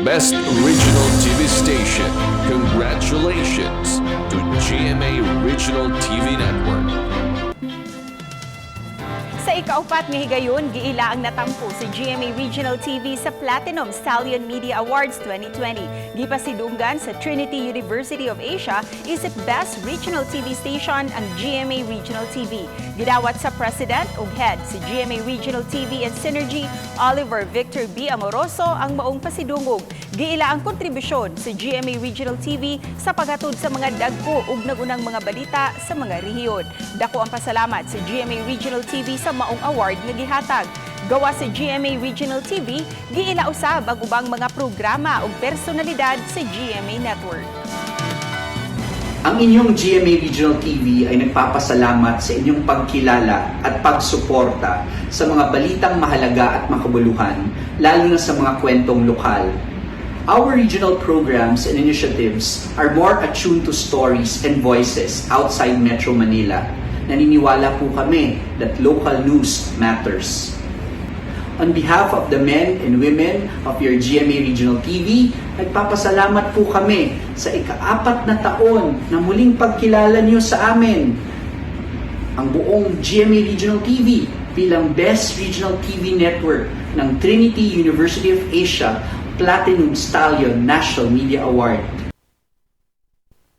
Best Regional TV Station. Congratulations to GMA Regional TV Network. Sa ikaupat nga higayon, giila ang natampo si GMA Regional TV sa Platinum Stallion Media Awards 2020. Gipasidunggan sa Trinity University of Asia isip Best Regional TV Station ang GMA Regional TV. Gidawat sa President ug Head si GMA Regional TV and Synergy, Oliver Victor B. Amoroso ang maong pasidungog. Giila ang kontribusyon si GMA Regional TV sa paghatod sa mga dagko ug nagunang mga balita sa mga rehiyon. Dako ang pasalamat sa GMA Regional TV sa maong award nga gihatag. Gawa sa GMA Regional TV, giila usab ang ubang mga programa ug personalidad sa GMA Network. Ang inyong GMA Regional TV ay nagpapasalamat sa inyong pagkilala at pagsuporta sa mga balitang mahalaga at makabuluhan, lalo na sa mga kwentong lokal. Our regional programs and initiatives are more attuned to stories and voices outside Metro Manila. Naniniwala po kami that local news matters. On behalf of the men and women of your GMA Regional TV, nagpapasalamat po kami sa ika-4 na taon na muling pagkilala niyo sa amin. Ang buong GMA Regional TV bilang Best Regional TV Network ng Trinity University of Asia Platinum Stallion National Media Award.